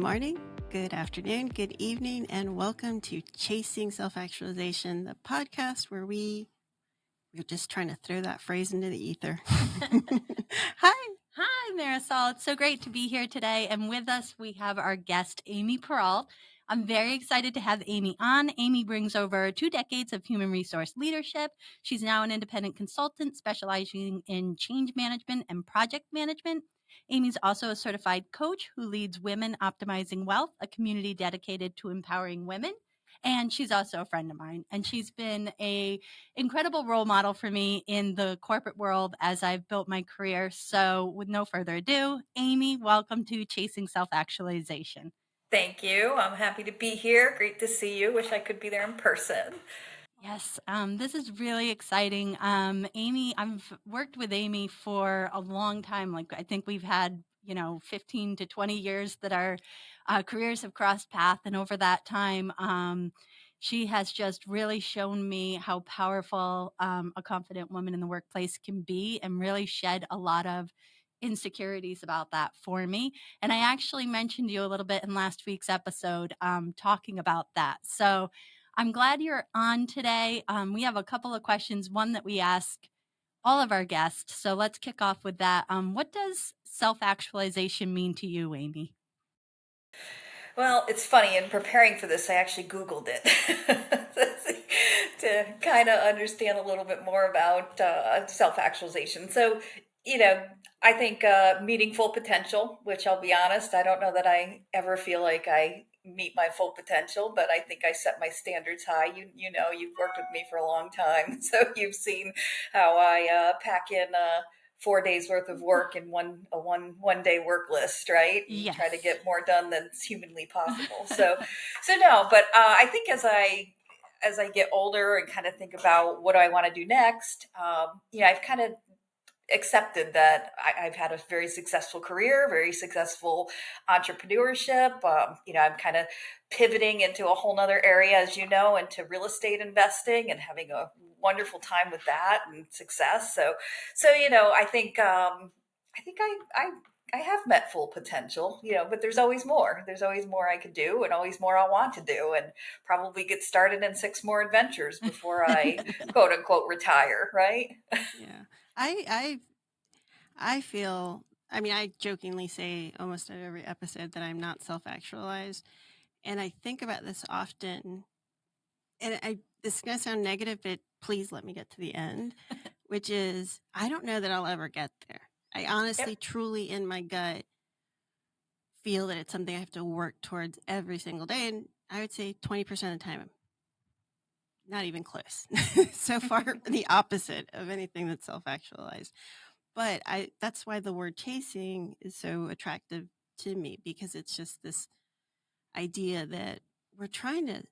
morning, good afternoon, good evening, and welcome to Chasing Self-Actualization, the podcast where we're just trying to throw that phrase into the ether. Hi. Hi, Marisol. It's so great to be here today. And with us, we have our guest, Amy Perrault. I'm very excited to have Amy on. Amy brings over 2 decades of human resource leadership. She's now an independent consultant specializing in change management and project management. Amy's also a certified coach who leads Women Optimizing Wealth, a community dedicated to empowering women. And she's also a friend of mine. And she's been a incredible role model for me in the corporate world as I've built my career. So with no further ado, Amy, welcome to Chasing Self-Actualization. Thank you. I'm happy to be here. Great to see you. Wish I could be there in person. Yes, this is really exciting. Amy, I've worked with Amy for a long time. Like I think we've had, 15 to 20 years that our careers have crossed path. And over that time, she has just really shown me how powerful a confident woman in the workplace can be and really shed a lot of insecurities about that for me. And I actually mentioned you a little bit in last week's episode talking about that. So I'm glad you're on today. We have a couple of questions, one that we ask all of our guests. So let's kick off with that. What does self-actualization mean to you, Amy? Well, it's funny. In preparing for this, I actually Googled it to kind of understand a little bit more about self-actualization. So, I think meeting full potential, which I'll be honest, I don't know that I ever feel like I meet my full potential, but I think I set my standards high. You've worked with me for a long time, so you've seen how I pack in 4 days worth of work in one day work list, right? And Yes. try to get more done than it's humanly possible. So no, but I think as I get older and kind of think about what do I want to do next, I've kind of accepted that I've had a very successful career, very successful entrepreneurship. I'm kind of pivoting into a whole nother area, as you know, into real estate investing and having a wonderful time with that and success. So I think I have met full potential, but there's always more. There's always more I could do and always more I want to do and probably get started in 6 more adventures before I quote unquote retire, right? Yeah. I feel, I jokingly say almost at every episode that I'm not self-actualized. And I think about this often. And this is going to sound negative, but please let me get to the end, which is I don't know that I'll ever get there. I honestly, Yep. truly in my gut feel that it's something I have to work towards every single day. And I would say 20% of the time, I'm not even close. So far, the opposite of anything that's self-actualized. But that's why the word chasing is so attractive to me, because it's just this idea that we're trying to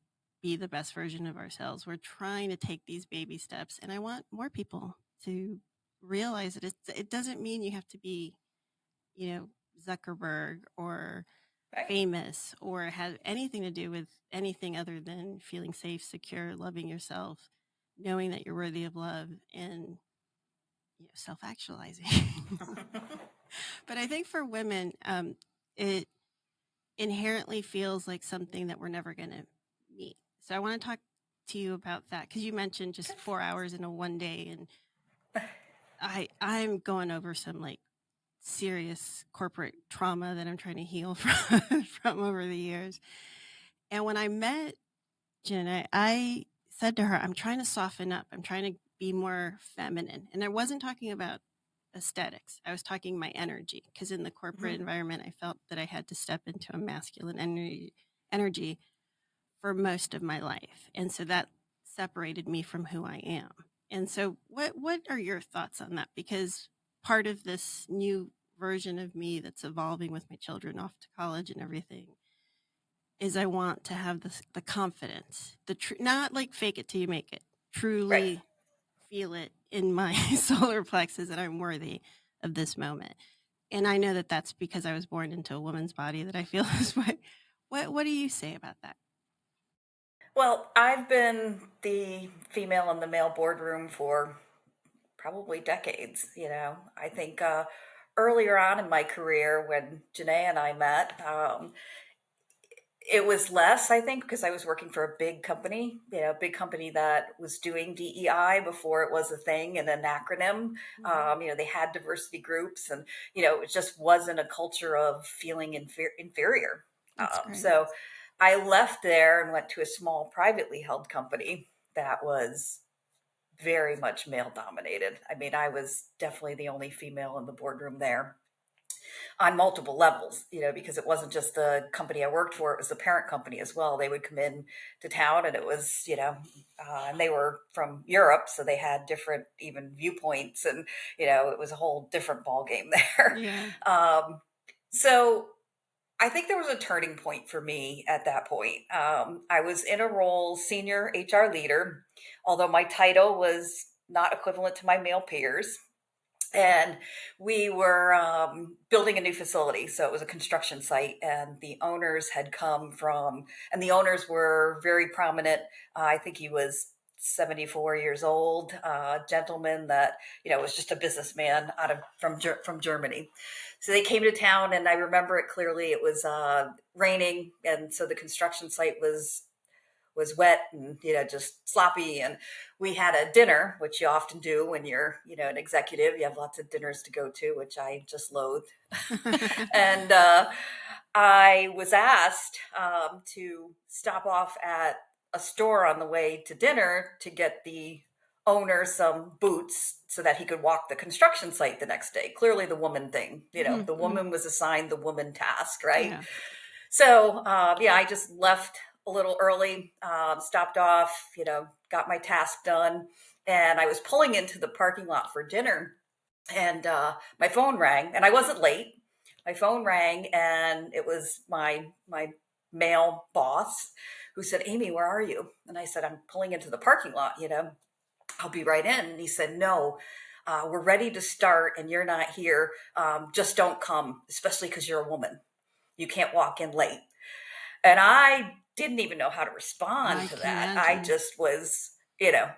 be the best version of ourselves. We're trying to take these baby steps. And I want more people to realize that it doesn't mean you have to be, Zuckerberg or Right. famous or have anything to do with anything other than feeling safe, secure, loving yourself, knowing that you're worthy of love, and self-actualizing. But I think for women, it inherently feels like something that we're never going to meet. So I want to talk to you about that, because you mentioned just 4 hours in a one day, and I'm going over some like serious corporate trauma that I'm trying to heal from over the years. And when I met Janaiah, I said to her, I'm trying to soften up. I'm trying to be more feminine. And I wasn't talking about aesthetics. I was talking my energy, because in the corporate environment, I felt that I had to step into a masculine energy for most of my life. And so that separated me from who I am. And so what are your thoughts on that? Because part of this new version of me that's evolving with my children off to college and everything is I want to have the confidence, not like fake it till you make it, truly Right. feel it in my solar plexus that I'm worthy of this moment. And I know that that's because I was born into a woman's body that I feel this way. What do you say about that? Well, I've been the female in the male boardroom for probably decades. I think earlier on in my career when Janaiah and I met, It was less, I think, because I was working for a big company, a big company that was doing DEI before it was a thing and an acronym. They had diversity groups, and it just wasn't a culture of feeling inferior. That's great. So I left there and went to a small privately held company that was very much male dominated. I mean, I was definitely the only female in the boardroom there on multiple levels, because it wasn't just the company I worked for, it was the parent company as well. They would come in to town, and it was, and they were from Europe, so they had different even viewpoints, and, it was a whole different ball game there. Yeah. So I think there was a turning point for me at that point. I was in a role, senior HR leader, although my title was not equivalent to my male peers. And we were building a new facility. So it was a construction site, and the owners had come from, and the owners were very prominent. I think he was 74 years old, gentleman that, was just a businessman from Germany. So they came to town, and I remember it clearly. It was raining. And so the construction site was wet and just sloppy, and we had a dinner, which you often do when you're an executive. You have lots of dinners to go to, which I just loathed. And I was asked to stop off at a store on the way to dinner to get the owner some boots so that he could walk the construction site the next day. Clearly the woman thing, the woman was assigned the woman task, right? Yeah. So, I just left a little early, stopped off, got my task done. And I was pulling into the parking lot for dinner, and my phone rang, and I wasn't late. My phone rang, and it was my male boss, who said, "Amy, where are you?" And I said, "I'm pulling into the parking lot, I'll be right in." And he said, "No, we're ready to start, and you're not here. Just don't come, especially because you're a woman. You can't walk in late." And I didn't even know how to respond I to can that. I imagine. just was,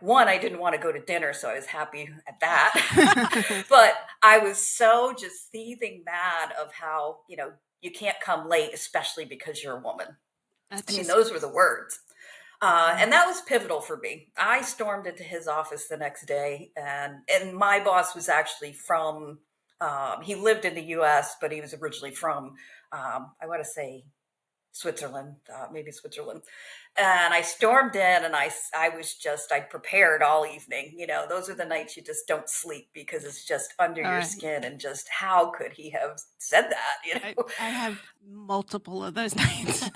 one, I didn't want to go to dinner, so I was happy at that. But I was so just seething mad of how, you can't come late, especially because you're a woman. That's I mean, just those were the words. And that was pivotal for me. I stormed into his office the next day, and my boss was actually from, he lived in the US, but he was originally from, I want to say Switzerland, maybe Switzerland. And I stormed in, and I prepared all evening. Those are the nights you just don't sleep because it's just under all your right. skin, and just how could he have said that, I have multiple of those nights.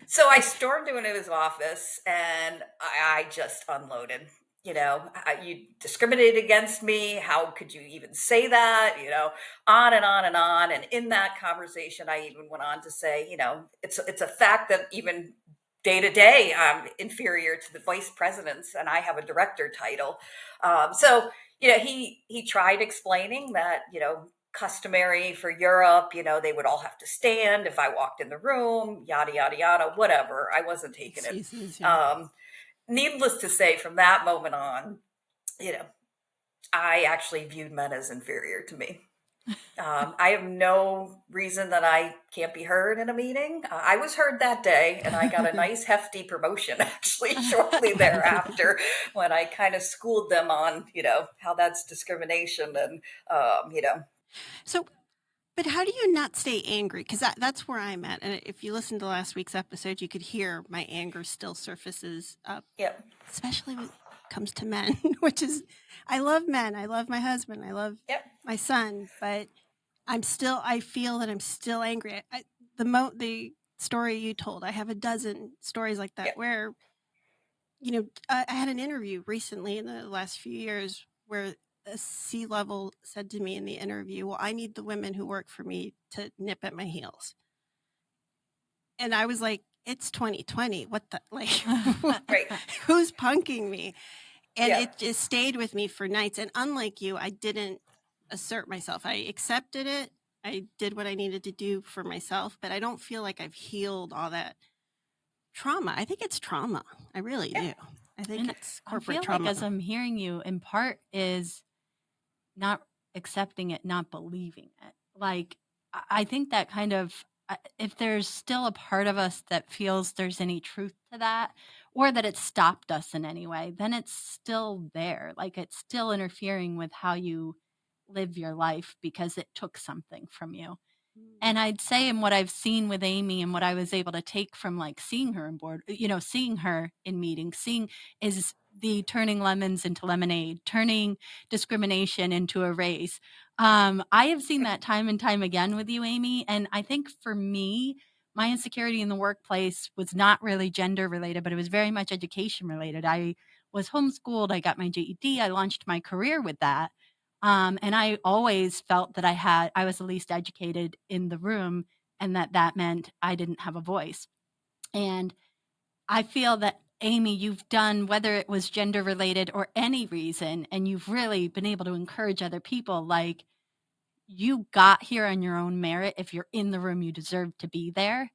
So I stormed into his office, and I just unloaded. You discriminated against me. How could you even say that? On and on and on. And in that conversation, I even went on to say, it's a fact that even day to day, I'm inferior to the vice presidents, and I have a director title. So he tried explaining that customary for Europe, they would all have to stand if I walked in the room, yada, yada, yada, whatever. I wasn't taking it. Excuses, yeah. Needless to say, from that moment on, I actually viewed men as inferior to me. I have no reason that I can't be heard in a meeting. I was heard that day, and I got a nice hefty promotion actually shortly thereafter, when I kind of schooled them on, how that's discrimination, and, So, but how do you not stay angry? Because that's where I'm at. And if you listen to last week's episode, you could hear my anger still surfaces up, yeah. especially when it comes to men, which is, I love men. I love my husband. I love Yep. my son, but I feel that I'm still angry. The story you told, I have a dozen stories like that Yep. where, I had an interview recently in the last few years where a C-level said to me in the interview, "Well, I need the women who work for me to nip at my heels." And I was like, it's 2020. What the, like, Right. who's punking me? And Yeah. it just stayed with me for nights. And unlike you, I didn't assert myself. I accepted it. I did what I needed to do for myself, but I don't feel like I've healed all that trauma. I think it's trauma. I really do. I think And it's I corporate feel trauma. like as I'm hearing you, in part is not accepting it, not believing it. Like, I think that kind of, if there's still a part of us that feels there's any truth to that, or that it stopped us in any way, then it's still there. Like it's still interfering with how you live your life because it took something from you. And I'd say in what I've seen with Amy and what I was able to take from like seeing her in board, seeing her in meetings, seeing is the turning lemons into lemonade, turning discrimination into a race. I have seen that time and time again with you, Amy. And I think for me, my insecurity in the workplace was not really gender related, but it was very much education related. I was homeschooled. I got my GED. I launched my career with that. And I always felt that I was the least educated in the room, and that meant I didn't have a voice. And I feel that, Amy, you've done, whether it was gender related or any reason, and you've really been able to encourage other people, like you got here on your own merit. If you're in the room, you deserve to be there.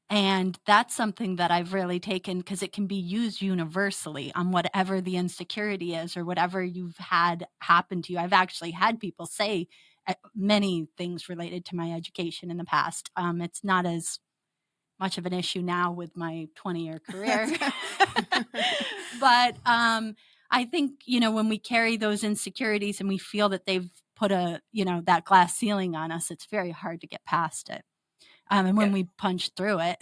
And that's something that I've really taken because it can be used universally on whatever the insecurity is or whatever you've had happen to you. I've actually had people say many things related to my education in the past. It's not as much of an issue now with my 20-year career. But I think, when we carry those insecurities and we feel that they've put that glass ceiling on us, it's very hard to get past it. And when we punch through it,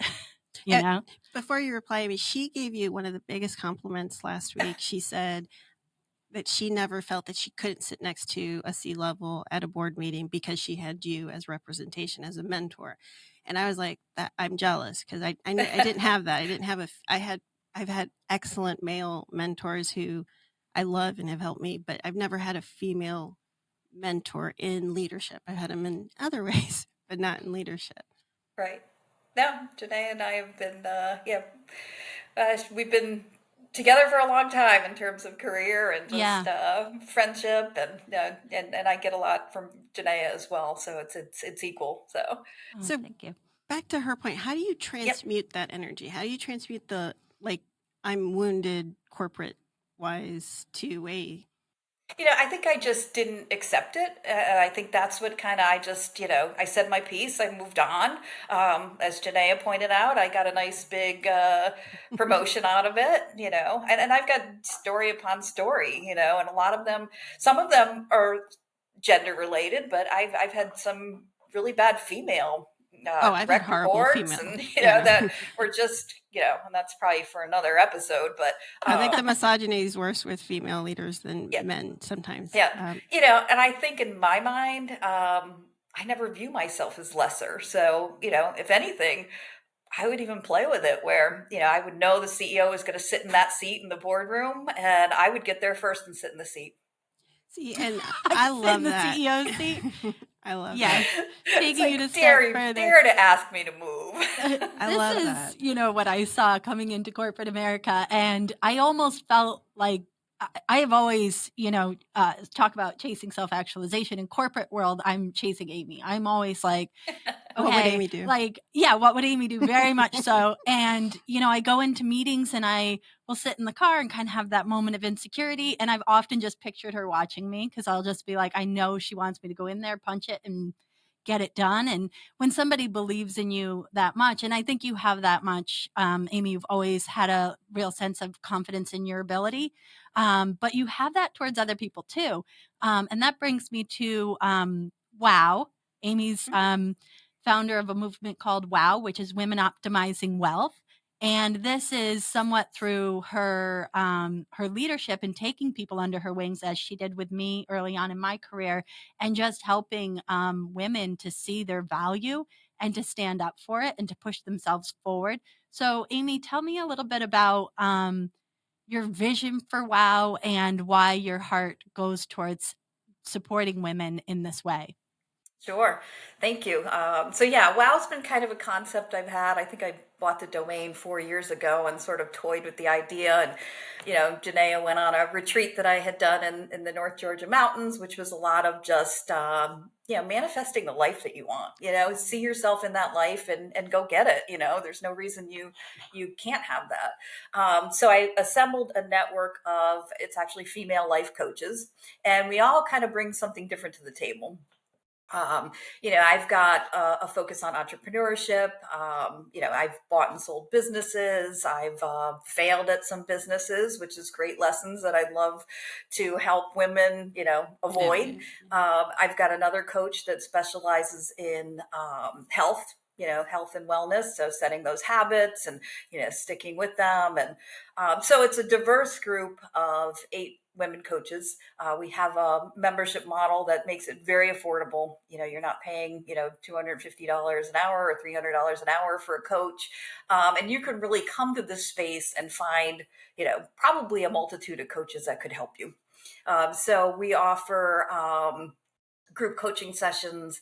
Before you reply, Amy, she gave you one of the biggest compliments last week. She said that she never felt that she couldn't sit next to a C-level at a board meeting because she had you as representation, as a mentor. And I was like, that I'm jealous because I didn't have that. I've had excellent male mentors who I love and have helped me, but I've never had a female mentor in leadership. I've had them in other ways, but not in leadership. Right. No, Janaiah and I have been, we've been together for a long time in terms of career and just friendship, and I get a lot from Janaiah as well. So it's equal. So thank you. Back to her point, how do you transmute that energy? How do you transmute the I'm wounded corporate wise to a I think I just didn't accept it. And I think that's what I said my piece. I moved on. As Janaiah pointed out, I got a nice big promotion out of it, and I've got story upon story, and a lot of them, some of them are gender related, but I've had some really bad female I've had horrible reports, female, and that were just and that's probably for another episode. But I think the misogyny is worse with female leaders than men sometimes. Yeah, and I think in my mind, I never view myself as lesser. So if anything, I would even play with it where I would know the CEO is going to sit in that seat in the boardroom, and I would get there first and sit in the seat. See, and I love that. The CEO seat. I love that. Taking you to dare to ask me to move. I love that. This is, what I saw coming into corporate America, and I almost felt like I have always, talk about chasing self-actualization in corporate world. I'm chasing Amy. I'm always like, okay, what would Amy do? What would Amy do? Very much so. And, I go into meetings and I will sit in the car and kind of have that moment of insecurity. And I've often just pictured her watching me because I'll just be like, I know she wants me to go in there, punch it, and get it done. And when somebody believes in you that much, and I think you have that much, Amy, you've always had a real sense of confidence in your ability, but you have that towards other people too. And that brings me to WOW. Amy's founder of a movement called WOW, which is Women Optimizing Wealth. And this is somewhat through her her leadership and taking people under her wings, as she did with me early on in my career, and just helping women to see their value and to stand up for it and to push themselves forward. So, Amy, tell me a little bit about your vision for WOW and why your heart goes towards supporting women in this way. Sure. Thank you. WOW's been kind of a concept I've had. I think I bought the domain 4 years ago and sort of toyed with the idea. And, Janaiah went on a retreat that I had done in the North Georgia mountains, which was a lot of just, manifesting the life that you want, see yourself in that life and go get it. There's no reason you can't have that. So I assembled a network of, it's actually female life coaches, and we all kind of bring something different to the table. I've got a focus on entrepreneurship. I've bought and sold businesses. I've failed at some businesses, which is great lessons that I'd love to help women, avoid. I've got another coach that specializes in health. Health and wellness. So setting those habits and, sticking with them. And so it's a diverse group of 8 women coaches. We have a membership model that makes it very affordable. You're not paying, $250 an hour or $300 an hour for a coach. And you can really come to this space and find, probably a multitude of coaches that could help you. So we offer group coaching sessions,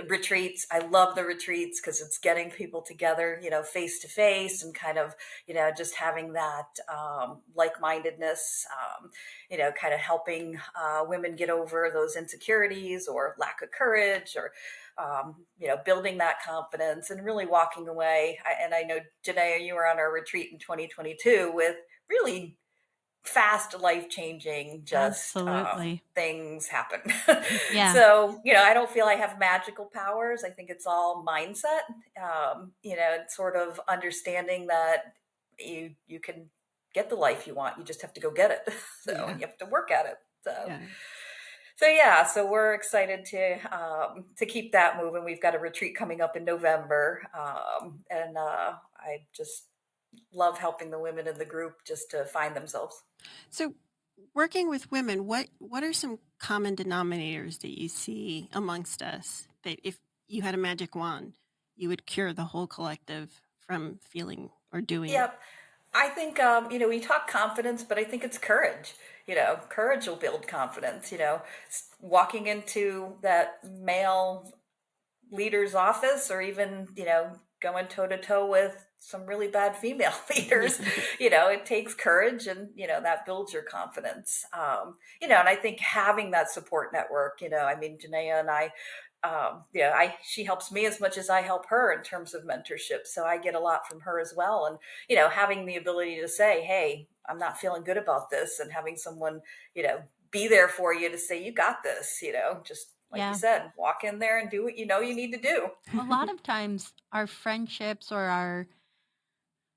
retreats. I love the retreats because it's getting people together, face to face, and kind of, just having that like-mindedness, kind of helping women get over those insecurities or lack of courage, or building that confidence and really walking away. And I know, Janaiah, you were on our retreat in 2022 with really fast, life-changing, just Absolutely. things happen. Yeah. So, I don't feel I have magical powers. I think it's all mindset. It's sort of understanding that you can get the life you want. You just have to go get it. So Yeah. you have to work at it. Yeah. So we're excited to keep that moving. We've got a retreat coming up in November, and I just love helping the women in the group just to find themselves. So, working with women, what are some common denominators that you see amongst us that if you had a magic wand, you would cure the whole collective from feeling or doing? Yep. I think, we talk confidence, but I think it's courage. Courage will build confidence. Walking into that male leader's office, or even, going toe to toe with some really bad female leaders, it takes courage, and, that builds your confidence. And I think having that support network, I mean, Janaiah and I, she helps me as much as I help her in terms of mentorship. So I get a lot from her as well. And, having the ability to say, hey, I'm not feeling good about this, and having someone, be there for you to say, you got this, just like you Yeah. said, walk in there and do what you need to do. A lot of times our friendships or our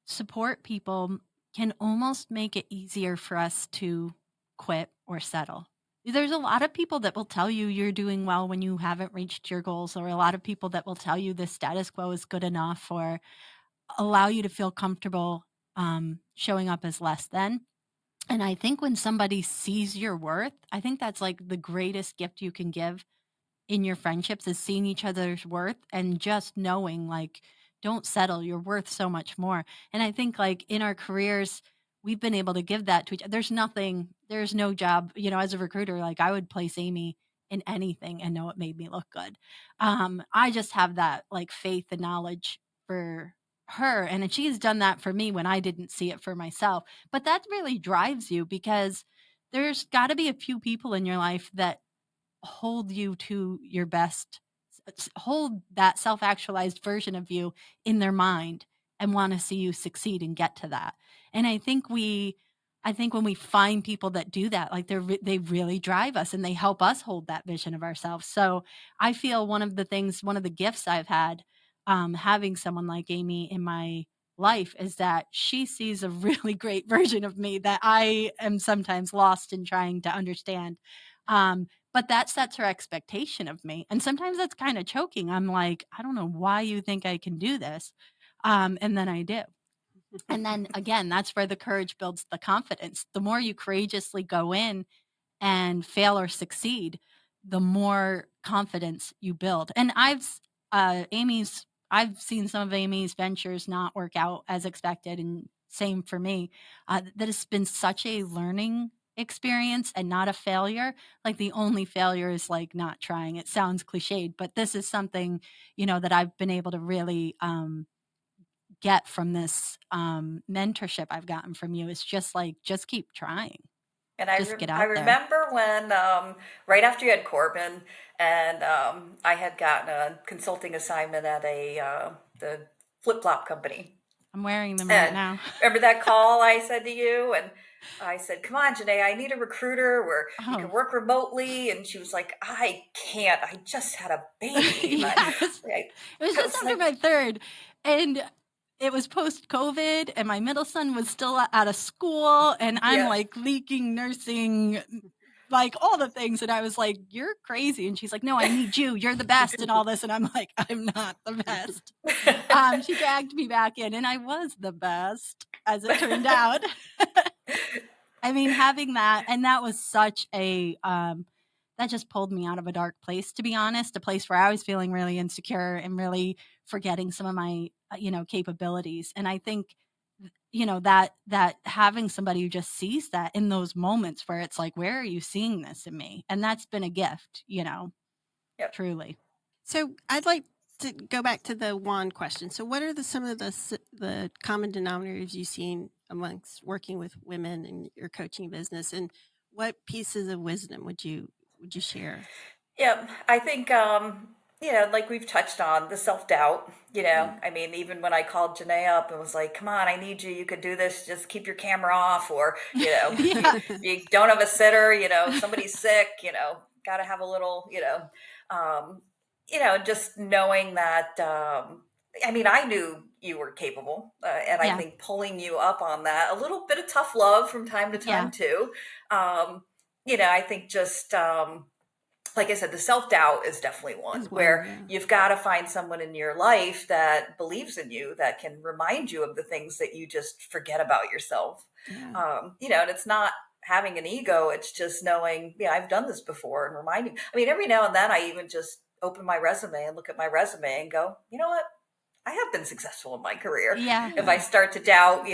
support people can almost make it easier for us to quit or settle. There's a lot of people that will tell you you're doing well when you haven't reached your goals, or a lot of people that will tell you the status quo is good enough, or allow you to feel comfortable showing up as less than. And I think when somebody sees your worth, I think that's like the greatest gift you can give in your friendships, is seeing each other's worth and just knowing, like, don't settle, you're worth so much more. And I think, like, in our careers, we've been able to give that to each. There's no job, as a recruiter, like, I would place Amy in anything and know it made me look good. I just have that, like, faith and knowledge for her, and she's done that for me when I didn't see it for myself. But that really drives you, because there's got to be a few people in your life that hold you to your best, hold that self-actualized version of you in their mind, and want to see you succeed and get to that. And I think when we find people that do that, like, they really drive us and they help us hold that vision of ourselves. So I feel one of the gifts I've had, having someone like Amy in my life, is that she sees a really great version of me that I am sometimes lost in trying to understand. But that sets her expectation of me, and sometimes that's kinda choking. I'm like, "I don't know why you think I can do this." And then I do. And then again, that's where the courage builds the confidence. The more you courageously go in and fail or succeed, the more confidence you build. And I've seen some of Amy's ventures not work out as expected, and same for me. That has been such a learning experience and not a failure. Like, the only failure is, like, not trying. It sounds cliched, but this is something, that I've been able to really get from this mentorship I've gotten from you. Is just like, just keep trying, And just get I out there. remember when, right after you had Corbin, and I had gotten a consulting assignment at the flip flop company. I'm wearing them right And now. remember that call I said to you? And I said, "Come on, Janaiah, I need a recruiter where you can Oh, work remotely." And she was like, "I can't. I just had a baby." And yeah, it was I just was after like, my third, and it was post-COVID, and my middle son was still out of school, and I'm "Yeah." like leaking nursing, like all the things, and I was like, "You're crazy," and she's like, "No, I need you. You're the best," and all this, and I'm like, "I'm not the best." She dragged me back in, and I was the best, as it turned out. I mean, having that, and that was such a that just pulled me out of a dark place, to be honest, a place where I was feeling really insecure and really forgetting some of my capabilities. And I think that having somebody who just sees that in those moments where it's like, where are you seeing this in me? And that's been a gift, Yep. truly. So I'd like to go back to the one question. So what are some of the common denominators you've seen amongst working with women in your coaching business, and what pieces of wisdom would you share? Yeah, I think like we've touched on the self-doubt, Yeah. I mean, even when I called Janae up and was like, "Come on, I need you. You could do this. Just keep your camera off," or, Yeah. you don't have a sitter, somebody's sick, got to have a little, just knowing that, I mean, I knew you were capable, and I Yeah. think pulling you up on that, a little bit of tough love from time to time Yeah. too. Um, I think just, like I said, the self doubt is definitely one Is one, where yeah. you've got to find someone in your life that believes in you, that can remind you of the things that you just forget about yourself. Yeah. And it's not having an ego, it's just knowing, yeah, I've done this before, and reminding. I mean, every now and then I even just open my resume and look at my resume and go, you know what? I have been successful in my career. Yeah. If I Yeah. start to doubt,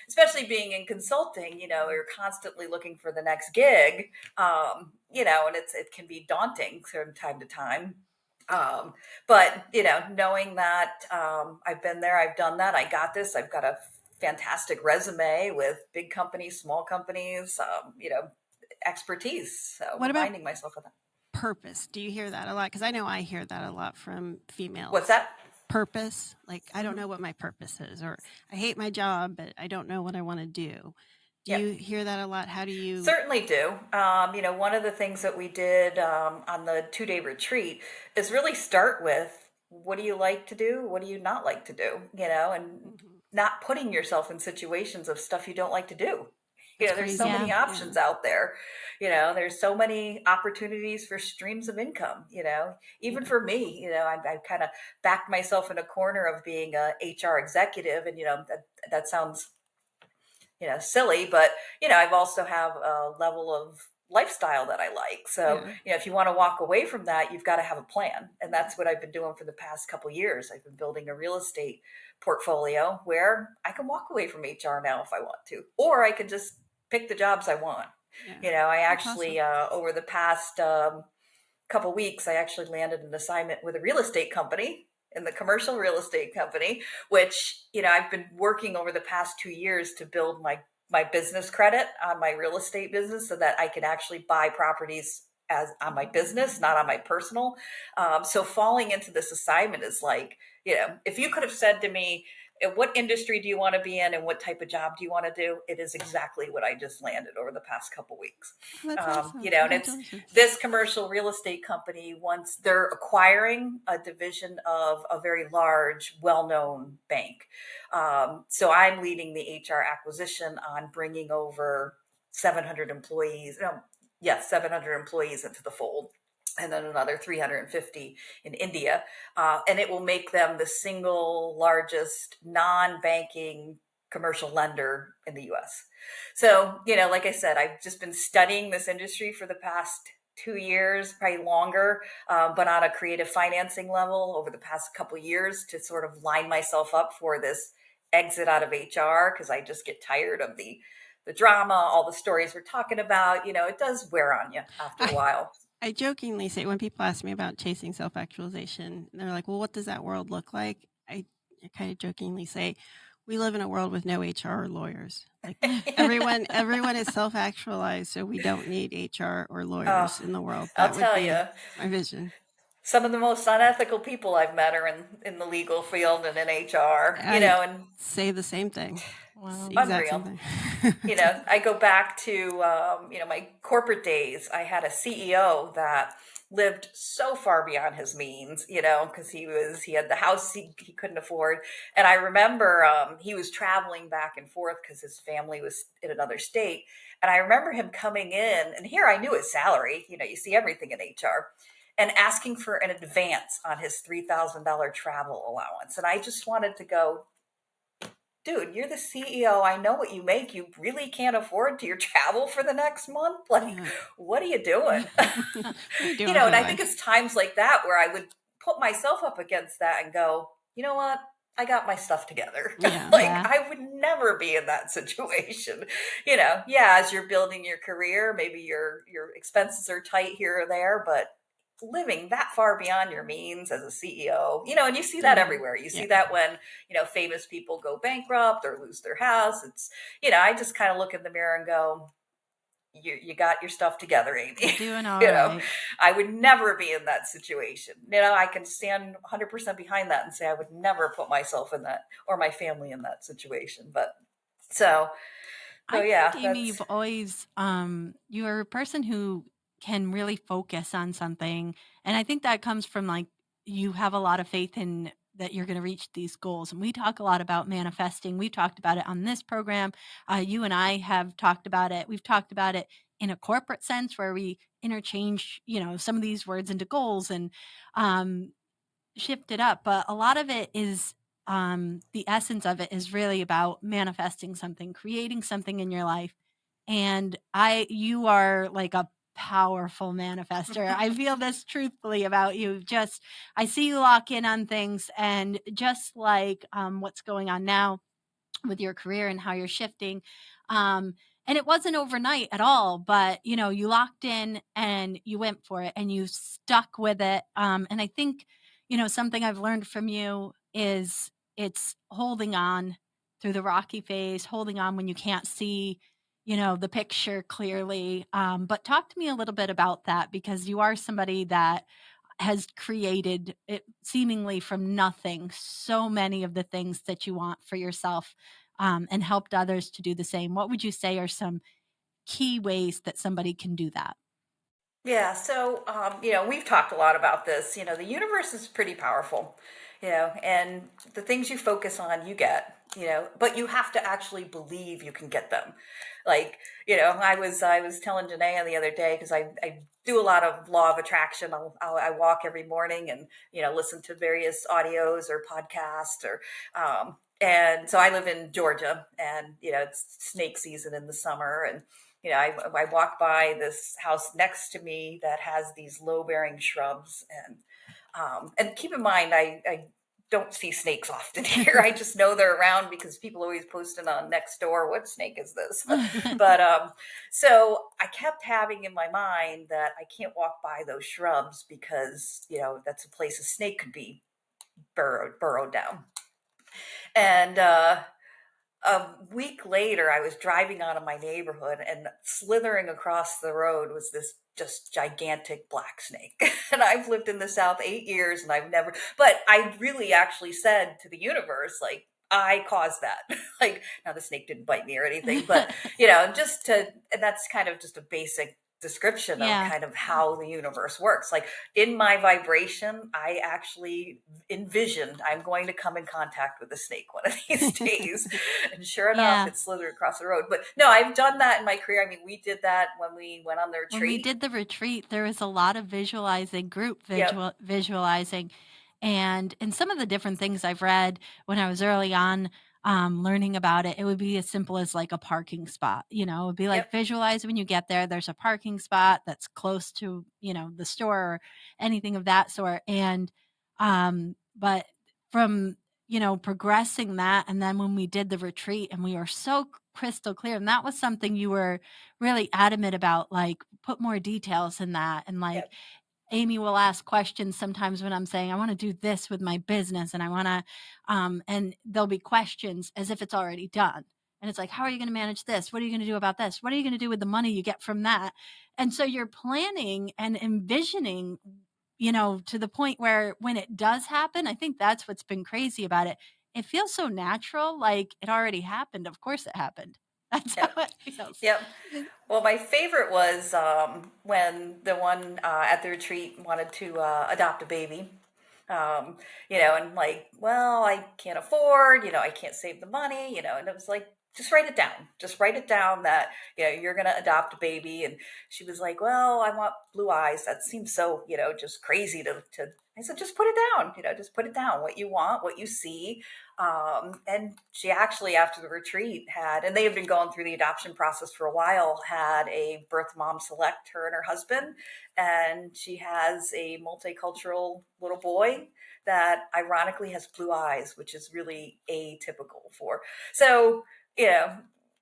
especially being in consulting, you're constantly looking for the next gig, and it can be daunting from time to time. Um, but knowing that, I've been there, I've done that, I got this, I've got a fantastic resume with big companies, small companies, expertise. So What about reminding myself of that. purpose? Do you hear that a lot? Because I know I hear that a lot from What's females. that? Purpose, like I don't Mhm. know what my purpose is, or I hate my job, but I don't know what I want to do. Do Yep. you hear that a lot? How do you? Certainly do. One of the things that we did on the 2-day retreat is really start with, what do you like to do? What do you not like to do? And Mhm. not putting yourself in situations of stuff you don't like to do. That's There's so Yeah. many crazy. Yeah. options out there. There's so many opportunities for streams of income. Even Yeah. for me, I kind of backed myself in a corner of being a HR executive, and that sounds silly, but I've also have a level of lifestyle that I like. So, Yeah. if you want to walk away from that, you've got to have a plan. And that's what I've been doing for the past couple years. I've been building a real estate portfolio where I can walk away from HR now if I want to, or I can just pick the jobs I want. Yeah. I That's awesome. actually, over the past couple weeks, I actually landed an assignment with a real estate company, in the commercial real estate company, which I've been working over the past 2 years to build my business credit on my real estate business, so that I can actually buy properties as on my business, not on my personal. So falling into this assignment is like, if you could have said to me, what industry do you want to be in and what type of job do you want to do? It is exactly what I just landed over the past couple weeks. Oh, that's awesome. And it's Congratulations. this commercial real estate company, once they're acquiring a division of a very large, well-known bank. So I'm leading the HR acquisition on bringing over 700 employees. No, yes, 700 employees into the fold, and then another 350 in India. And it will make them the single largest non-banking commercial lender in the US. So, like I said, I've just been studying this industry for the past 2 years, probably longer, but on a creative financing level over the past couple of years, to sort of line myself up for this exit out of HR, because I just get tired of the drama, all the stories we're talking about. It does wear on you after a I while. I jokingly say, when people ask me about chasing self-actualization, they're like, "Well, what does that world look like?" I kind of jokingly say, "We live in a world with no HR or lawyers. Like everyone is self-actualized, so we don't need HR or uh, lawyers in the world." I'll That would tell be you, my vision. some of the most unethical people I've met are in the legal field and in HR. I And say the same thing. Wow. exact Unreal. same thing. I go back to, my corporate days. I had a CEO that lived so far beyond his means, because he had the house he couldn't afford. And I remember he was traveling back and forth because his family was in another state. And I remember him coming in, and here I knew his salary, you see everything in HR, and asking for an advance on his $3,000 travel allowance. And I just wanted to go, dude, you're the CEO. I know what you make. You really can't afford to your travel for the next month. Like, Yeah. what are you doing? What are you doing with And your I think life? it's times like that where I would put myself up against that and go, you know what? I got my stuff together. Yeah. Like, Yeah. I would never be in that situation. Yeah, as you're building your career, maybe your expenses are tight here or there, but living that far beyond your means as a CEO, and you see that Yeah. everywhere. You Yeah. see that when, famous people go bankrupt or lose their house. It's, I just kind of look in the mirror and go, you got your stuff together, You're Amy. doing all you know, right. I would never be in that situation. I can stand 100% behind that and say I would never put myself in that or my family in that situation. But so, I think, yeah, Amy, that's, you've always you're a person who can really focus on something. And I think that comes from like you have a lot of faith in that you're going to reach these goals. And we talk a lot about manifesting. We've talked about it on this program. You and I have talked about it. We've talked about it in a corporate sense where we interchange, some of these words into goals and um, shift it up. But a lot of it is the essence of it is really about manifesting something, creating something in your life. And you are like a powerful manifester. I feel this truthfully about you. Just, I see you lock in on things, and just like what's going on now with your career and how you're shifting. Um, and it wasn't overnight at all, but you locked in and you went for it and you stuck with it. And I think, something I've learned from you is it's holding on through the rocky phase, holding on when you can't see, the picture clearly. But talk to me a little bit about that, because you are somebody that has created it seemingly from nothing so many of the things that you want for yourself, and helped others to do the same. What would you say are some key ways that somebody can do that? yeah. So, we've talked a lot about this. The universe is pretty powerful, and the things you focus on, you get, but you have to actually believe you can get them. Like, I was telling Janaiah the other day, because I do a lot of law of attraction. I walk every morning and, listen to various audios or podcasts and so I live in Georgia, and, it's snake season in the summer. And I walk by this house next to me that has these low bearing shrubs, and keep in mind, I don't see snakes often here. I just know they're around because people always posting on next door, what snake is this? But so I kept having in my mind that I can't walk by those shrubs because that's a place a snake could be burrowed down. And a week later, I was driving out of my neighborhood, and slithering across the road was this just gigantic black snake. And I've lived in the South 8 years, and I've never, but I really actually said to the universe, like, I caused that. Like, now the snake didn't bite me or anything, but, and that's kind of just a basic description of Yeah. kind of how the universe works. Like, in my vibration, I actually envisioned I'm going to come in contact with a snake one of these days. And sure enough, Yeah. it slithered across the road. But no, I've done that in my career. I mean, we did that when we went on the When we retreat. did the retreat, there was a lot of visualizing, group Yep, visualizing, and some of the different things I've read when I was early on, learning about it, it would be as simple as like a parking spot. It would be like yep, visualize when you get there. There's a parking spot that's close to the store or anything of that sort, and but from progressing that, and then when we did the retreat, and we were so crystal clear, and that was something you were really adamant about, like, put more details in that. And like, yep, Amy will ask questions sometimes when I'm saying, I want to do this with my business and I want to, and there'll be questions as if it's already done. And it's like, how are you going to manage this? What are you going to do about this? What are you going to do with the money you get from that? And so you're planning and envisioning, to the point where when it does happen, I think that's what's been crazy about it. it feels so natural, like it already happened. Of course it happened. That's how Yep. it feels. Yep. Well, my favorite was when the one at the retreat wanted to adopt a baby. And like, well, I can't afford, I can't save the money, and it was like, just write it down. Just write it down that, you're going to adopt a baby. And she was like, well, I want blue eyes. That seems so, just crazy I said, just put it down, just put it down, what you want, what you see. And she actually, after the retreat, and they had been going through the adoption process for a while, had a birth mom select her and her husband. And she has a multicultural little boy that ironically has blue eyes, which is really atypical for. So,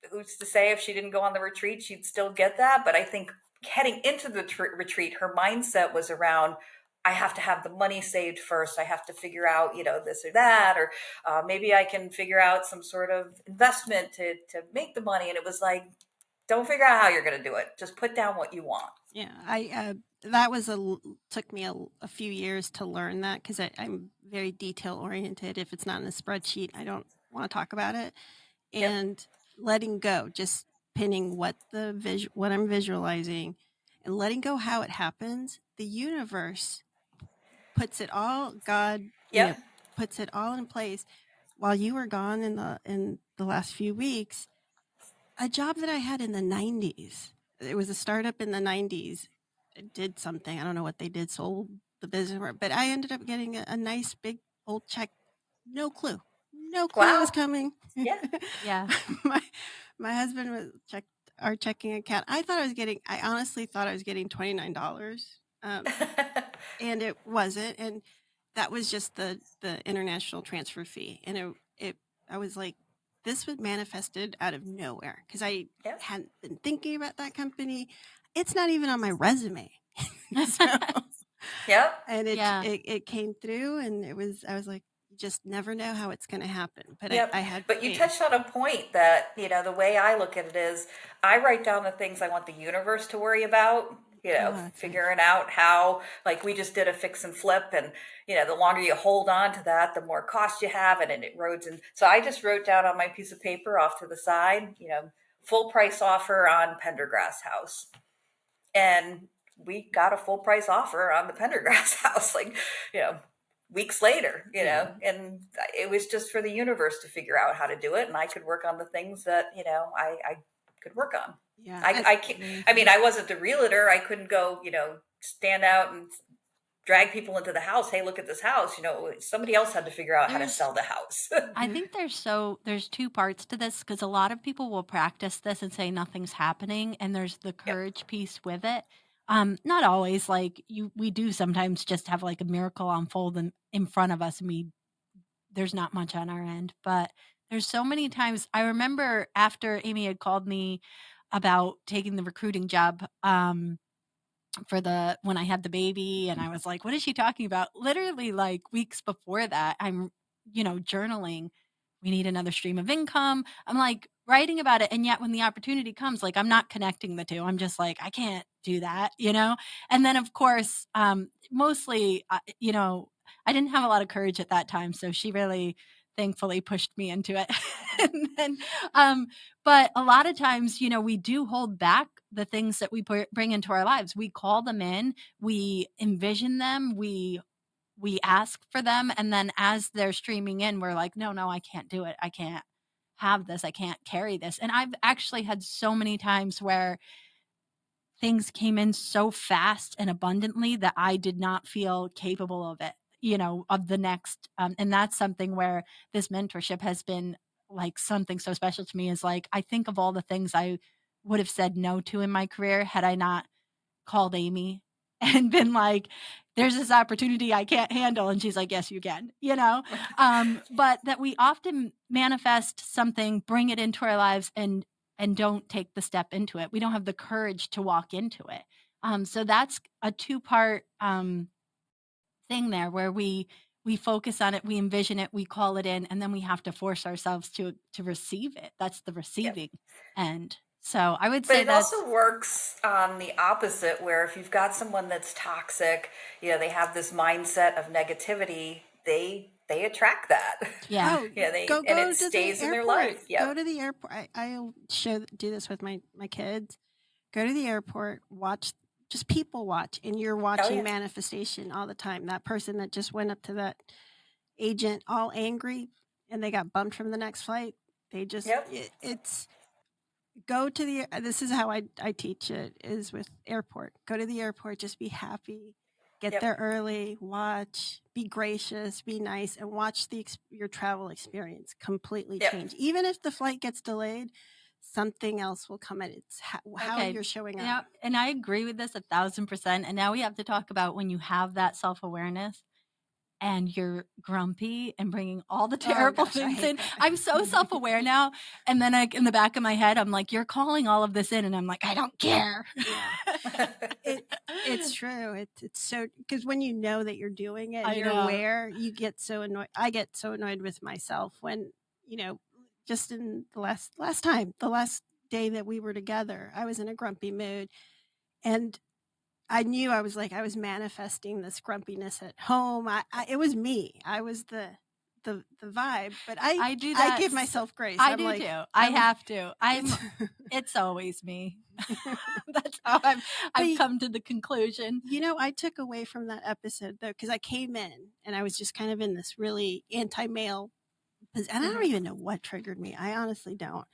who's to say if she didn't go on the retreat, she'd still get that. But I think heading into the retreat, her mindset was around, I have to have the money saved first. I have to figure out, this or that, or maybe I can figure out some sort of investment to make the money. And it was like, don't figure out how you're going to do it. Just put down what you want. Yeah, that was took me a few years to learn that because I'm very detail oriented. If it's not in a spreadsheet, I don't want to talk about it. Yep. And letting go, just pinning what what I'm visualizing, and letting go how it happens. The universe puts it all. God, Yep. puts it all in place. While you were gone in the last few weeks, a job that I had in the 90s. It was a startup in the 90s. It did something. I don't know what they did, sold the business, but I ended up getting a nice big old check. No clue. No clue it was Wow. coming. Yeah. Yeah. my husband was checked our checking account. I honestly thought I was getting $29. And it wasn't. And that was just the international transfer fee. And I was like, this was manifested out of nowhere because I Yep. hadn't been thinking about that company. It's not even on my resume. So, Yep. and Yeah. it came through, and I was like, you just never know how it's going to happen. But Yep. I had But you faith. touched on a point that, the way I look at it is I write down the things I want the universe to worry about, Oh, that's nice. figuring out how, like we just did a fix and flip. And, the longer you hold on to that, the more cost you have and it erodes. And so I just wrote down on my piece of paper off to the side, full price offer on Pendergrass house. And we got a full price offer on the Pendergrass house, like, weeks later, Yeah. and it was just for the universe to figure out how to do it. And I could work on the things that, I could work on. Yeah. I can't, I mean, I wasn't the realtor. I couldn't go, stand out and drag people into the house. Hey, look at this house. Somebody else had to figure out how to There's sell the house. I think there's two parts to this because a lot of people will practice this and say nothing's happening, and there's the Yep. courage piece with it. Not always. Like we do sometimes just have like a miracle unfold in front of us, and there's not much on our end. But there's so many times. I remember after Amy had called me about taking the recruiting job. For when I had the baby, and I was like, what is she talking about? Literally like weeks before that, I'm, journaling, we need another stream of income. I'm like writing about it. And yet when the opportunity comes, like I'm not connecting the two. I'm just like, I can't do that. And then of course, mostly, I didn't have a lot of courage at that time. So she really thankfully pushed me into it. And then, but a lot of times, we do hold back the things that we bring into our lives. We call them in, we envision them, we ask for them, and then as they're streaming in, we're like, no, I can't do it. I can't have this. I can't carry this. And I've actually had so many times where things came in so fast and abundantly that I did not feel capable of it, of the next. And that's something where this mentorship has been like something so special to me is like, I think of all the things I would have said no to in my career had I not called Amy and been like, there's this opportunity I can't handle. And she's like, yes, you can. But that we often manifest something, bring it into our lives and don't take the step into it. We don't have the courage to walk into it. So that's a two-part thing there where we focus on it, we envision it, we call it in, and then we have to force ourselves to receive it. That's the Yep. receiving end. So I would But say it that's also works on the opposite, where if you've got someone that's toxic, they have this mindset of negativity, they they attract that. Yeah. Oh, Yeah, they go and it to the stays in their airport. life. Go Yep. to the airport. I'll do this with my kids. Go to the airport, watch, just people watch, and you're Oh watching yeah. manifestation all the time. That person that just went up to that agent all angry and they got bumped from the next flight. They just Yep. it's go to the this is how I teach it is with airport. Go to the airport, just be happy. Get Yep. there early, watch, be gracious, be nice, and watch your travel experience completely Yep. change. Even if the flight gets delayed, something else will come in. It's how Okay. you're showing Yeah, up. and I agree with this 1,000%. And now we have to talk about when you have that self-awareness and you're grumpy and bringing all the terrible Gosh, I things hate in. that. I'm so self-aware now. And then in the back of my head, I'm like, you're calling all of this in. And I'm like, I don't care. Yeah. It's true. It's so because when you know that you're doing it and I you're know. aware, you get so annoyed. I get so annoyed with myself when, just in the last day that we were together, I was in a grumpy mood and I knew I was manifesting this grumpiness at home. It was me. I was the vibe, but I do I that. give myself grace. I I'm do like, too. I have to. it's- It's always me. That's how I've come to the conclusion. I took away from that episode though, because I came in and I was just kind of in this really anti-male position, and I don't even know what triggered me. I honestly don't.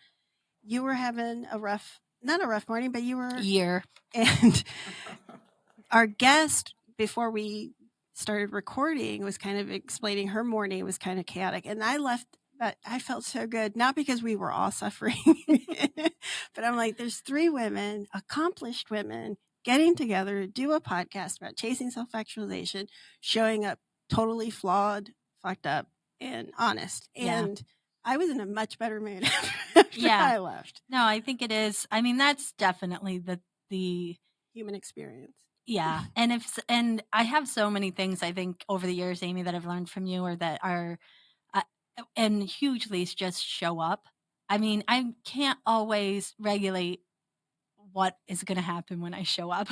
You were having not a rough morning, but you were Year. and our guest before we started recording was kind of explaining her morning was kind of chaotic, and I left. But I felt so good, not because we were all suffering, but I'm like, there's 3 women, accomplished women, getting together to do a podcast about chasing self-actualization, showing up totally flawed, fucked up, and honest. Yeah. And I was in a much better mood after I left. No, I think it is. I mean, that's definitely the Human experience. yeah. And I have so many things I think over the years, Amy, that I've learned from you or that are and hugely just show up. I mean, I can't always regulate what is going to happen when I show up.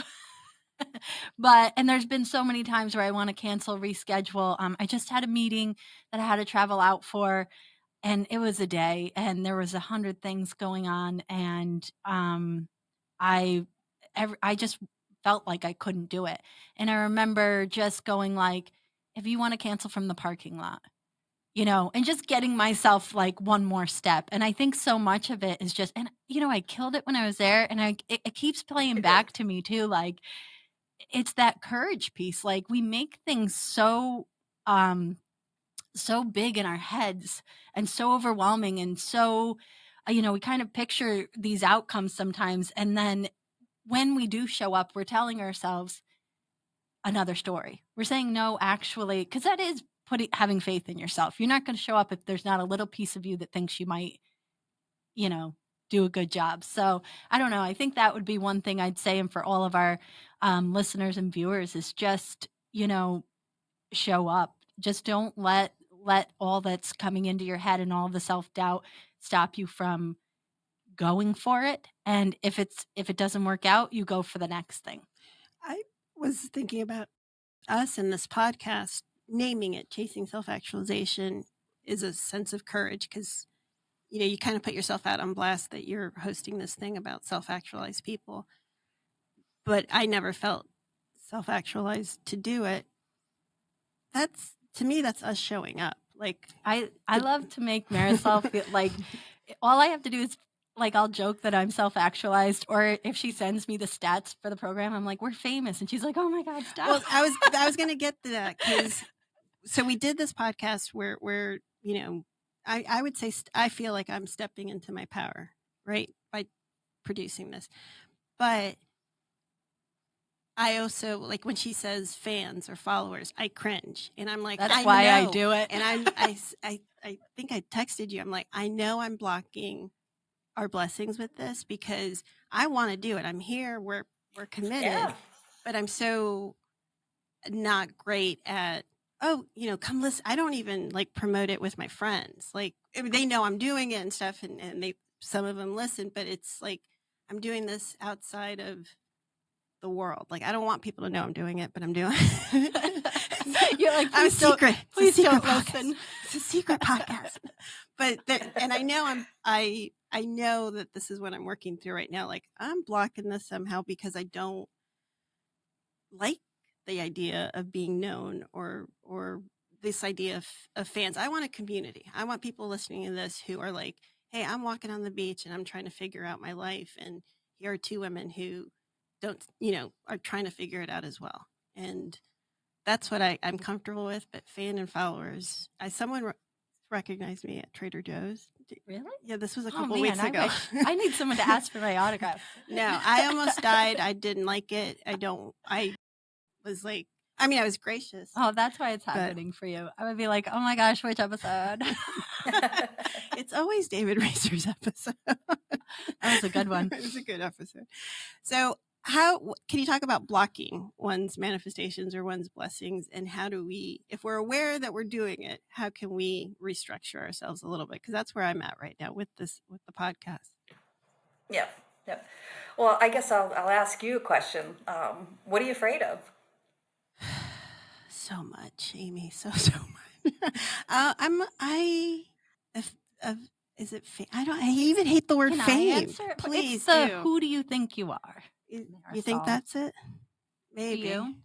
And there's been so many times where I want to cancel, reschedule. I just had a meeting that I had to travel out for, and it was a day, and there was 100 things going on, and I just felt like I couldn't do it. And I remember just going like, if you want to cancel from the parking lot, and just getting myself like one more step. And I think so much of it is just, and I killed it when I was there, and it keeps playing back to me too. Like it's that courage piece. Like we make things so big in our heads and so overwhelming and so we kind of picture these outcomes sometimes, and then when we do show up, we're telling ourselves another story. We're saying no, actually, because that is having faith in yourself. You're not going to show up if there's not a little piece of you that thinks you might do a good job. So I don't know. I think that would be one thing I'd say, and for all of our listeners and viewers, is just show up. Just don't let all that's coming into your head and all the self-doubt stop you from going for it. And if it doesn't work out, you go for the next thing. I was thinking about us in this podcast, naming it Chasing Self-Actualization is a sense of courage because, you kind of put yourself out on blast that you're hosting this thing about self-actualized people. But I never felt self-actualized to do it. To me, that's us showing up. Like I love to make Marisol feel like all I have to do is like I'll joke that I'm self-actualized, or if she sends me the stats for the program, I'm like, we're famous, and she's like, oh my God, stop. Well, I was going to get to that because so we did this podcast where I would say I feel like I'm stepping into my power, right, by producing this, but I also like when she says fans or followers, I cringe, and I'm like, that's I why know. I do it. And I think I texted you. I'm like, I know I'm blocking our blessings with this because I want to do it. I'm here. We're committed, but I'm so not great at come listen. I don't even like promote it with my friends. Like they know I'm doing it and stuff, and some of them listen, but it's like I'm doing this outside of the world. Like I don't want people to know I'm doing it, but I'm doing it. You're like, I'm a please don't, secret. please It's a secret don't podcast. listen. It's a secret podcast. But and I know I know that this is what I'm working through right now. Like I'm blocking this somehow because I don't like the idea of being known or this idea of fans. I want a community. I want people listening to this who are like, hey, I'm walking on the beach and I'm trying to figure out my life. And here are two women who don't, are trying to figure it out as well. And that's what I'm comfortable with. But fan and followers, someone recognized me at Trader Joe's. Really? Yeah, this was a Oh couple man, weeks I ago. wish I need someone to ask for my autograph. No, I almost died. I didn't like it. I was like, I mean, I was gracious. Oh, that's why it's happening for you. I would be like, oh my gosh, which episode? It's always David Racer's episode. That was a good one. It was a good episode. So how can you talk about blocking one's manifestations or one's blessings, and how do we, if we're aware that we're doing it, how can we restructure ourselves a little bit? Because that's where I'm at right now with the podcast. Yeah. Well, I guess I'll ask you a question. What are you afraid of? So much, Amy. So much. Is it fame? I even hate the word Can fame. I answer? Please It's the do. who do you think you are? You think Marisol. that's it? Maybe. Do you?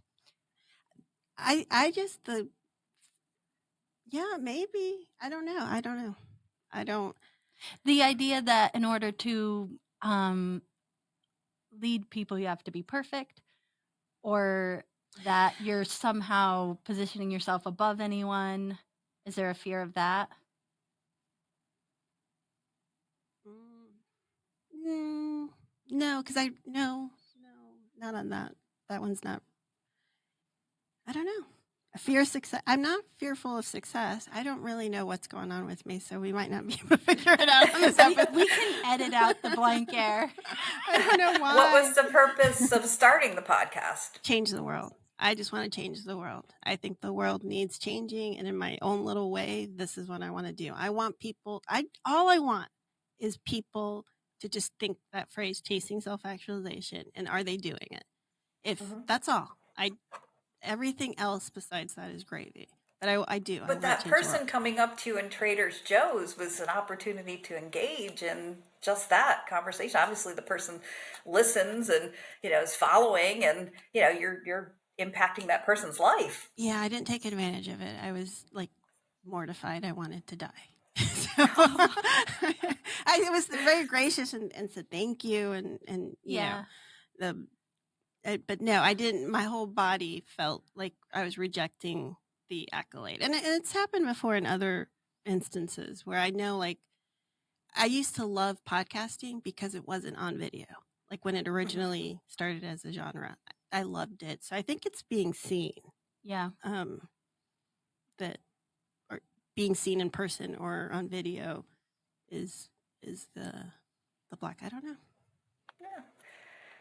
I just yeah, maybe. I don't know. The idea that in order to lead people, you have to be perfect, or that you're somehow positioning yourself above anyone. Is there a fear of that? No, because no, not on that. That one's not. I don't know. A fear of success. I'm not fearful of success. I don't really know what's going on with me, so we might not be able to figure it out on this episode. We can edit out the blank air. I don't know why. What was the purpose of starting the podcast? Change the world. I just want to change the world. I think the world needs changing, and in my own little way, this is what I want to do. I want people. All I want is people to just think that phrase, chasing self-actualization, and are they doing it? If that's all, everything else besides that is gravy. But I do. But that person coming up to you in Trader Joe's was an opportunity to engage in just that conversation. Obviously, the person listens and is following, and you're impacting that person's life. Yeah, I didn't take advantage of it. I was like mortified. I wanted to die. So I was very gracious and said thank you and Yeah. but no, I didn't. My whole body felt like I was rejecting the accolade, and it's happened before in other instances where I know, like, I used to love podcasting because it wasn't on video. Like when it originally started as a genre, I loved it. So I think it's being seen. Yeah. That or being seen in person or on video is the black. I don't know. Yeah.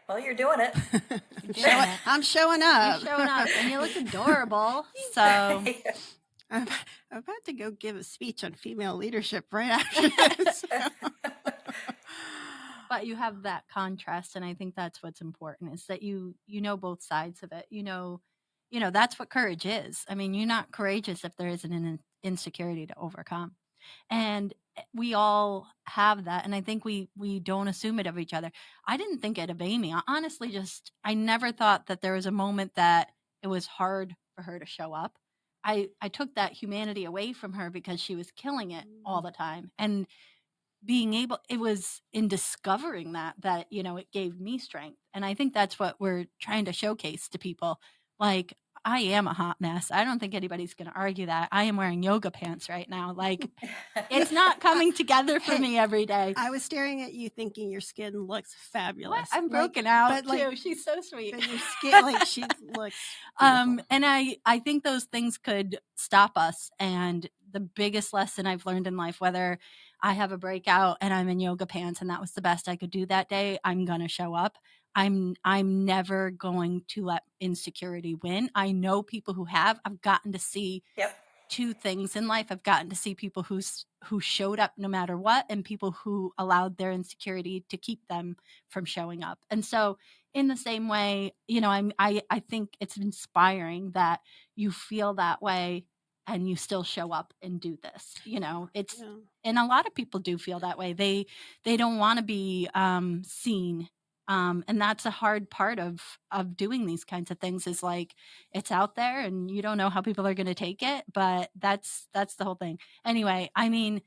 Well, you're doing it. I'm showing up. You're showing up, and you look adorable. So I'm about to go give a speech on female leadership right after this. But you have that contrast, and I think that's what's important, is that you know both sides of it. You know that's what courage is. I mean, you're not courageous if there isn't an insecurity to overcome. And we all have that, and I think we don't assume it of each other. I didn't think it of Amy. I never thought that there was a moment that it was hard for her to show up. I took that humanity away from her because she was killing it all the time, and it was in discovering that it gave me strength. And I think that's what we're trying to showcase to people. Like, I am a hot mess. I don't think anybody's going to argue that. I am wearing yoga pants right now. Like, it's not coming together for me every day. I was staring at you thinking your skin looks fabulous. What? I'm broken out too. She's so sweet. But your skin, she looks beautiful. And I think those things could stop us. And the biggest lesson I've learned in life, whether I have a breakout and I'm in yoga pants and that was the best I could do that day, I'm going to show up. I'm never going to let insecurity win. I know people who have. I've gotten to see two things in life. I've gotten to see people who showed up no matter what, and people who allowed their insecurity to keep them from showing up. And so in the same way, I think it's inspiring that you feel that way and you still show up and do this. It's Yeah. and a lot of people do feel that way. They don't want to be seen. And that's a hard part of doing these kinds of things, is like, it's out there and you don't know how people are going to take it, but that's the whole thing. Anyway, I mean,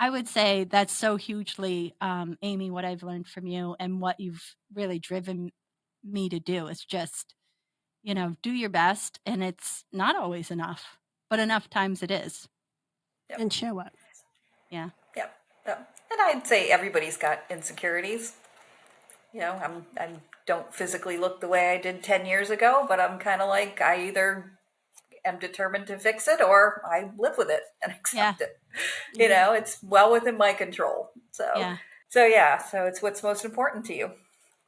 I would say that's so hugely, Amy, what I've learned from you and what you've really driven me to do is just, do your best. And it's not always enough, but enough times it is. Yep. And show up. Yeah. Yep. Yep. And I'd say everybody's got insecurities. I don't physically look the way I did 10 years ago, but I'm kind of like, I either am determined to fix it or I live with it and accept it. It's well within my control. So it's what's most important to you.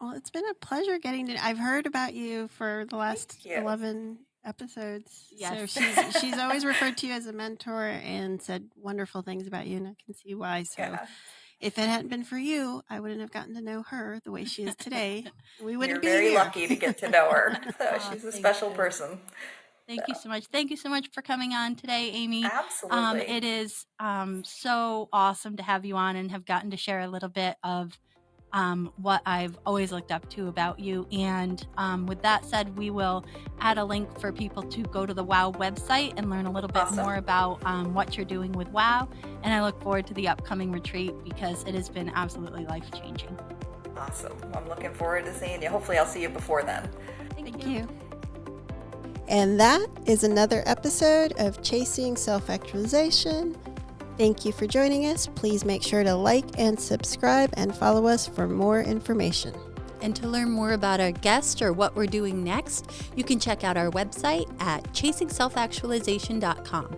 Well, it's been a pleasure I've heard about you for the last you. 11 episodes. Yes. So she's always referred to you as a mentor and said wonderful things about you, and I can see why. So if it hadn't been for you, I wouldn't have gotten to know her the way she is today. We wouldn't be here. You're very lucky to get to know her. So she's a special person. Thank you so much. Thank you so much for coming on today, Amy. Absolutely. It is so awesome to have you on and have gotten to share a little bit of what I've always looked up to about you. And with that said, we will add a link for people to go to the WOW website and learn a little bit more about what you're doing with WOW. And I look forward to the upcoming retreat because it has been absolutely life-changing. Awesome. I'm looking forward to seeing you. Hopefully I'll see you before then. Thank you. And that is another episode of Chasing Self-Actualization. Thank you for joining us. Please make sure to like and subscribe and follow us for more information. And to learn more about our guest or what we're doing next, you can check out our website at ChasingSelfactualization.com.